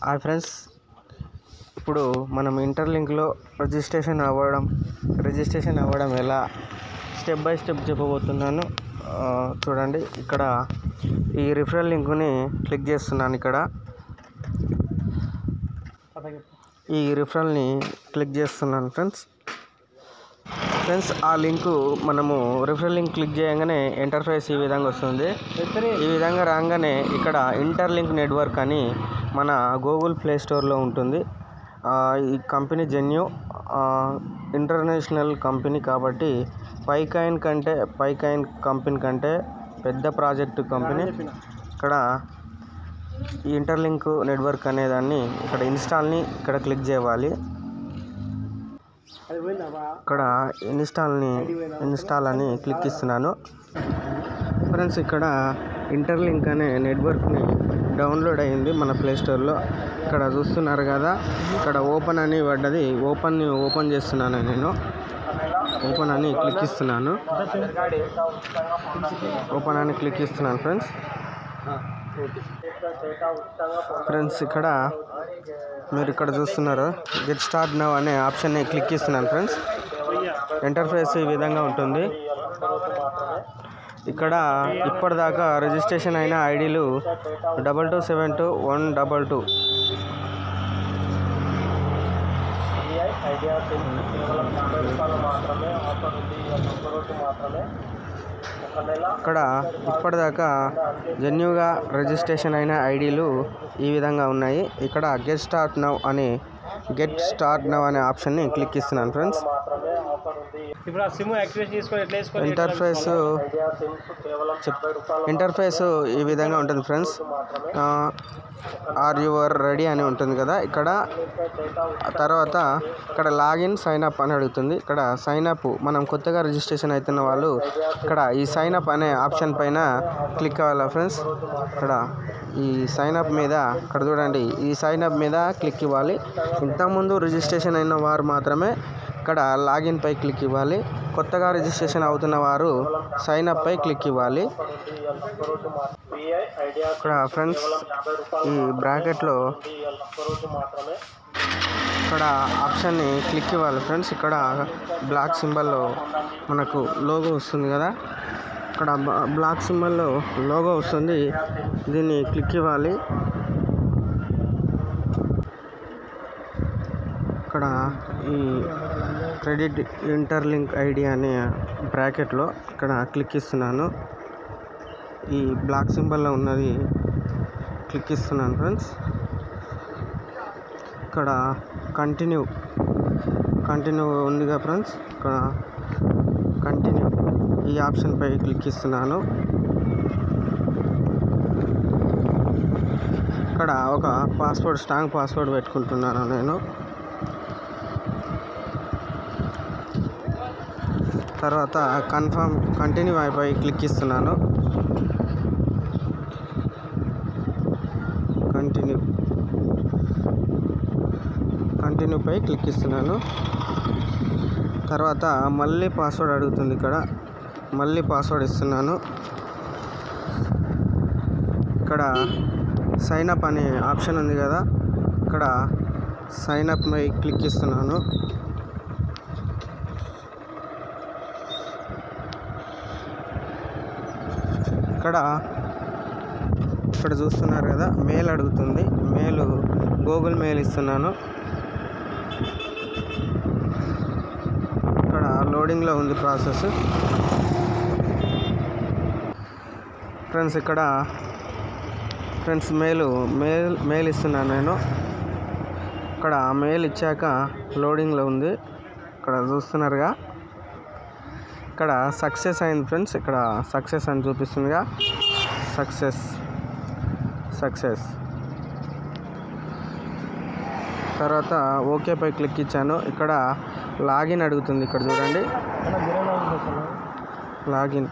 Hi friends, ఇప్పుడు మనం ఇంటర్లింక్లో registration అవ్వడం ఎలా స్టెప్ బై స్టెప్ చెప్పబోతున్నాను. చూడండి, ఇక్కడ ఈ రిఫరల్ లింక్ని క్లిక్ చేస్తున్నాను. ఇక్కడ ఈ రిఫరల్ని క్లిక్ చేస్తున్నాను ఫ్రెండ్స్. ఆ లింకు మనము రిఫరల్ లింక్ క్లిక్ చేయగానే ఇంటర్ఫేస్ ఈ విధంగా వస్తుంది. ఈ విధంగా రాగానే ఇక్కడ ఇంటర్లింక్ నెట్వర్క్ అని మన గూగుల్ ప్లే స్టోర్లో ఉంటుంది. ఈ కంపెనీ జెన్యూ ఇంటర్నేషనల్ కంపెనీ కాబట్టి పైకాయిన్ కంపెనీ కంటే పెద్ద ప్రాజెక్టు కంపెనీ. ఇక్కడ ఈ ఇంటర్లింక్ నెట్వర్క్ అనేదాన్ని ఇక్కడ ఇన్స్టాల్ని ఇక్కడ క్లిక్ చేయాలి. ఇక్కడ ఇన్స్టాల్ అని క్లిక్ ఇస్తున్నాను ఫ్రెండ్స్. ఇక్కడ ఇంటర్లింక్ అనే నెట్వర్క్ని డౌన్లోడ్ అయ్యింది మన ప్లే స్టోర్లో. ఇక్కడ చూస్తున్నారు కదా, ఇక్కడ ఓపెన్ అని పడ్డది. ఓపెన్ చేస్తున్నాను. నేను ఓపెన్ అని క్లిక్ ఇస్తున్నాను. ఫ్రెండ్స్ ఇక్కడ మీరు ఇక్కడ చూస్తున్నారు, గెట్ స్టార్ట్ నౌ అనే ఆప్షన్ని క్లిక్ ఇస్తున్నాను ఫ్రెండ్స్. ఇంటర్ఫేస్ ఈ విధంగా ఉంటుంది. ఇక్కడ ఇప్పటిదాకా రిజిస్ట్రేషన్ అయిన ఐడీలు 2272122. ఇక్కడ ఇప్పటిదాకా జెన్యూగా రిజిస్ట్రేషన్ అయిన ఐడీలు ఈ విధంగా ఉన్నాయి. ఇక్కడ గెట్ స్టార్ట్ నౌ అనే ఆప్షన్ని క్లిక్ ఇస్తున్నాను ఫ్రెండ్స్. ఇంటర్ఫేస్ ఈ విధంగా ఉంటుంది ఫ్రెండ్స్. ఆర్ యువర్ రెడీ అని ఉంటుంది కదా. తర్వాత ఇక్కడ లాగిన్ సైన్ అప్ అని అడుగుతుంది. ఇక్కడ సైన్ అప్ మనం కొత్తగా రిజిస్ట్రేషన్ అవుతున్న వాళ్ళు ఇక్కడ ఈ సైన్ అప్ అనే ఆప్షన్ పైన క్లిక్ అవ్వాలి ఫ్రెండ్స్. ఇక్కడ ఈ సైన్ అప్ మీద ఇక్కడ చూడండి, ఈ సైన్ అప్ మీద క్లిక్ ఇవ్వాలి. ఇంతకుముందు రిజిస్ట్రేషన్ అయిన వారు మాత్రమే ఇక్కడ లాగిన్ పై క్లిక్ ఇవ్వాలి. కొత్తగా రిజిస్ట్రేషన్ అవుతున్న వారు సైన్ అప్ పై క్లిక్ ఇవ్వాలి. ఇక్కడ ఫ్రెండ్స్ ఈ బ్రాకెట్లో ఇక్కడ ఆప్షన్ని క్లిక్ ఇవ్వాలి ఫ్రెండ్స్. ఇక్కడ బ్లాక్ సింబల్లో మనకు లోగో వస్తుంది కదా, ఇక్కడ బ్లాక్ సింబల్లో లోగో వస్తుంది. దీన్ని క్లిక్ ఇవ్వాలి. ఇక్కడ ఈ క్రెడిట్ ఇంటర్లింక్ ఐడి అనే బ్రాకెట్లో ఇక్కడ క్లిక్ ఇస్తున్నాను. ఈ బ్లాక్ సింబల్లో ఉన్నది క్లిక్ ఇస్తున్నాను ఫ్రెండ్స్. ఇక్కడ కంటిన్యూ ఉందిగా ఫ్రెండ్స్. ఇక్కడ కంటిన్యూ ఈ ఆప్షన్ పై క్లిక్ ఇస్తున్నాను. ఇక్కడ ఒక స్ట్రాంగ్ పాస్వర్డ్ పెట్టుకుంటున్నాను నేను. తర్వాత కంటిన్యూ పై క్లిక్ ఇస్తున్నాను. కంటిన్యూ పై క్లిక్ ఇస్తున్నాను. తర్వాత మళ్ళీ పాస్వర్డ్ అడుగుతుంది. ఇక్కడ మళ్ళీ పాస్వర్డ్ ఇస్తున్నాను. ఇక్కడ సైన్ అప్ అనే ఆప్షన్ ఉంది కదా, ఇక్కడ సైన్ అప్ పై క్లిక్ ఇస్తున్నాను. ఇక్కడ చూస్తున్నారు కదా, మెయిల్ అడుగుతుంది. గూగుల్ మెయిల్ ఇస్తున్నాను. ఇక్కడ లోడింగ్లో ఉంది ప్రాసెస్ ఫ్రెండ్స్. ఇక్కడ ఫ్రెండ్స్ మెయిల్ ఇస్తున్నాను నేను. ఇక్కడ మెయిల్ ఇచ్చాక లోడింగ్లో ఉంది. ఇక్కడ చూస్తున్నారుగా, ఇక్కడ సక్సెస్ అయింది ఫ్రెండ్స్. ఇక్కడ సక్సెస్ అని చూపిస్తుందిగా, సక్సెస్. తర్వాత ఓకే పై క్లిక్ ఇచ్చాను. ఇక్కడ లాగిన్ అడుగుతుంది. ఇక్కడ చూడండి, లాగిన్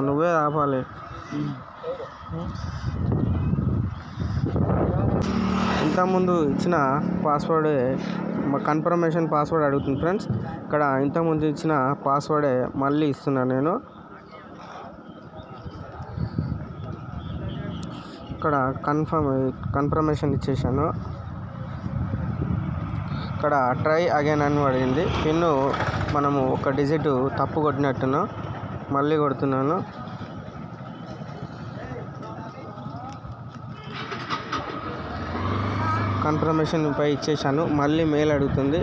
నువ్వే ఆపాలి. ఇంతకుముందు ఇచ్చిన పాస్వర్డ్ కన్ఫర్మేషన్ పాస్వర్డ్ అడుగుతుంది ఫ్రెండ్స్. ఇక్కడ ఇంతకుముందు ఇచ్చిన పాస్వర్డే మళ్ళీ ఇస్తున్నాను నేను. ఇక్కడ కన్ఫర్మేషన్ ఇచ్చేసాను. ఇక్కడ ట్రై అగైన్ అని పడింది. పిన్ను మనము ఒక డిజిట్ తప్పు కొట్టినట్టును మళ్ళీ కొడుతున్నాను. కన్ఫర్మేషన్ పై ఇచ్చేసాను. మళ్ళీ మెయిల్ అడుగుతుంది.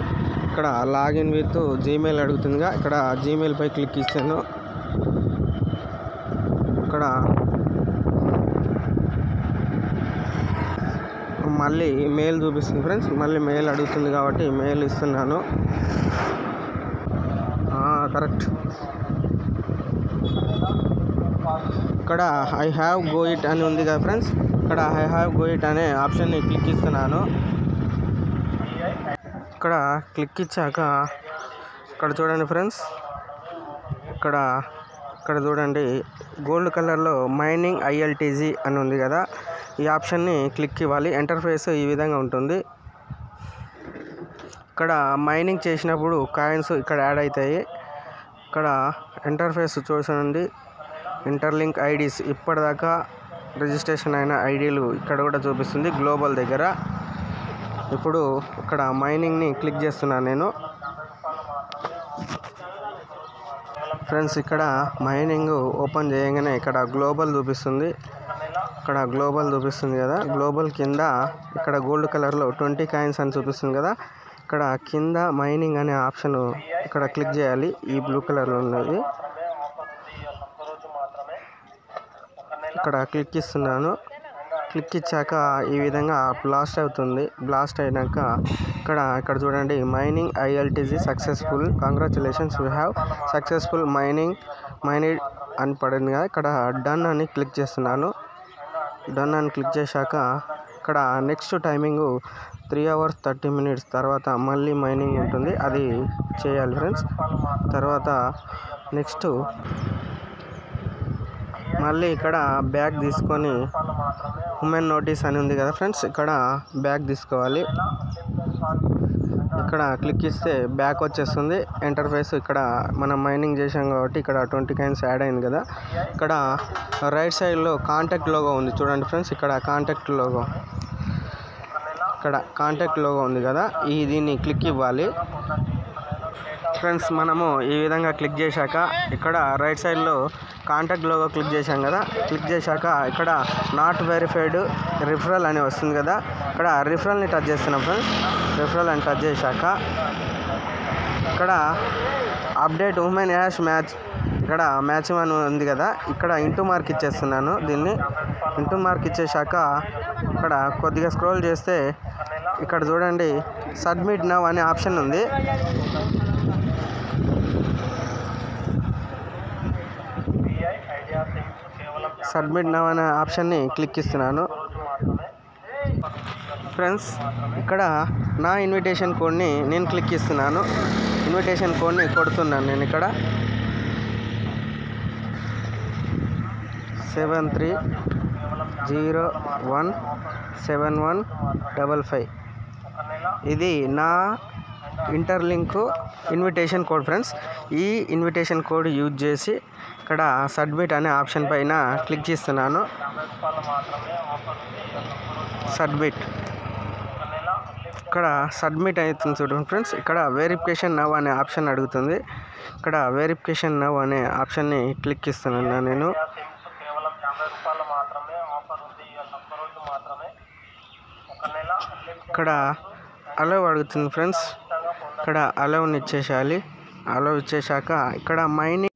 ఇక్కడ లాగిన్ విత్ జీమెయిల్ అడుగుతుందిగా, ఇక్కడ జీమెయిల్ పై క్లిక్ ఇస్తాను. ఇక్కడ మళ్ళీ మెయిల్ చూపిస్తుంది ఫ్రెండ్స్. మళ్ళీ మెయిల్ అడుగుతుంది కాబట్టి మెయిల్ ఇస్తున్నాను. కరెక్ట్. ఇక్కడ ఐ హ్యావ్ గో ఇట్ అని ఉంది కదా ఫ్రెండ్స్. ఇక్కడ ఐ హ్యావ్ గో ఇట్ అనే ఆప్షన్ని క్లిక్ ఇస్తున్నాను. ఇక్కడ క్లిక్ ఇచ్చాక ఇక్కడ చూడండి ఫ్రెండ్స్, ఇక్కడ చూడండి గోల్డ్ కలర్లో మైనింగ్ ILTZ అని ఉంది కదా, ఈ ఆప్షన్ని క్లిక్ ఇవ్వాలి. ఇంటర్ఫేస్ ఈ విధంగా ఉంటుంది. ఇక్కడ మైనింగ్ చేసినప్పుడు కాయిన్స్ ఇక్కడ యాడ్ అవుతాయి. ఇక్కడ ఇంటర్ఫేస్ చూడండి, ఇంటర్లింక్ IDs ఇప్పటిదాకా రిజిస్ట్రేషన్ అయిన ఐడీలు ఇక్కడ కూడా చూపిస్తుంది గ్లోబల్ దగ్గర. ఇప్పుడు ఇక్కడ మైనింగ్ని క్లిక్ చేస్తున్నాను నేను ఫ్రెండ్స్. ఇక్కడ మైనింగ్ ఓపెన్ చేయగానే ఇక్కడ గ్లోబల్ చూపిస్తుంది. ఇక్కడ గ్లోబల్ చూపిస్తుంది కదా, గ్లోబల్ కింద ఇక్కడ గోల్డ్ కలర్లో 20 కాయిన్స్ అని చూపిస్తుంది కదా, ఇక్కడ కింద మైనింగ్ అనే ఆప్షన్ ఇక్కడ క్లిక్ చేయాలి. ఈ బ్లూ కలర్లో ఉన్నది. ఇక్కడ క్లిక్ ఇస్తున్నాను. క్లిక్ ఇచ్చాక ఈ విధంగా బ్లాస్ట్ అవుతుంది. బ్లాస్ట్ అయినాక ఇక్కడ చూడండి mining ILTZ successful, congratulations you have successful mining అని పడింది కదా, ఇక్కడ డన్ అని క్లిక్ చేస్తున్నాను. డన్ అని క్లిక్ చేశాక ఇక్కడ నెక్స్ట్ టైమింగ్ 3 hours 30 minutes తర్వాత మళ్ళీ మైనింగ్ ఉంటుంది, అది చేయాలి ఫ్రెండ్స్. తర్వాత నెక్స్ట్ మళ్ళీ ఇక్కడ బ్యాక్ తీసుకొని ఉమెన్ నోటీస్ అని ఉంది కదా ఫ్రెండ్స్, ఇక్కడ బ్యాక్ తీసుకోవాలి. ఇక్కడ క్లిక్ ఇస్తే బ్యాక్ వచ్చేస్తుంది ఇంటర్ఫేస్. ఇక్కడ మనం మైనింగ్ చేసాం కాబట్టి ఇక్కడ 20 కాయిన్స్ యాడ్ అయింది కదా. ఇక్కడ రైట్ సైడ్లో కాంటాక్ట్ లోగో ఉంది చూడండి ఫ్రెండ్స్. ఇక్కడ కాంటాక్ట్ లోగో ఉంది కదా, దీన్ని క్లిక్ ఇవ్వాలి ఫ్రెండ్స్. మనము ఈ విధంగా క్లిక్ చేశాక ఇక్కడ రైట్ సైడ్లో కాంటాక్ట్ లోగో క్లిక్ చేశాం కదా, క్లిక్ చేశాక ఇక్కడ నాట్ వెరిఫైడ్ రిఫరల్ అని వస్తుంది కదా, ఇక్కడ రిఫరల్ని టచ్ చేస్తున్నాం ఫ్రెండ్స్. రిఫరల్ అని టచ్ చేశాక ఇక్కడ అప్డేట్ ఉమెన్ హ్యాష్ మ్యాచ్, ఇక్కడ మ్యాచ్ అని ఉంది కదా, ఇక్కడ ఇంటూ మార్క్ ఇచ్చేస్తున్నాను. దీన్ని ఇంటూ మార్క్ ఇచ్చేశాక ఇక్కడ కొద్దిగా స్క్రోల్ చేస్తే ఇక్కడ చూడండి సబ్మిట్ నౌ అనే ఆప్షన్ ఉంది. సబ్మిట్ నౌ అనే ఆప్షన్ని క్లిక్ ఇస్తున్నాను ఫ్రెండ్స్. ఇక్కడ నా ఇన్విటేషన్ కోడ్ని నేను క్లిక్ ఇస్తున్నాను. ఇన్విటేషన్ కోడ్ని కొడుతున్నాను నేను. ఇక్కడ 73017155 ఇది నా ఇంటర్లింక్ ఇన్విటేషన్ కోడ్ ఫ్రెండ్స్. ఈ ఇన్విటేషన్ కోడ్ యూజ్ చేసి ఇక్కడ సబ్మిట్ అనే ఆప్షన్ పైన క్లిక్ చేస్తున్నాను. సబ్మిట్, ఇక్కడ సబ్మిట్ అవుతుంది చూడండి ఫ్రెండ్స్. ఇక్కడ వెరిఫికేషన్ నౌ అనే ఆప్షన్ అడుగుతుంది. ఇక్కడ వెరిఫికేషన్ నౌ అనే ఆప్షన్ని క్లిక్ ఇస్తున్నాను నేను. ఇక్కడ అలౌ అడుగుతుంది ఫ్రెండ్స్. ఇక్కడ అలౌని ఇచ్చేసేయాలి. అలౌ ఇచ్చేసాక ఇక్కడ మైనింగ్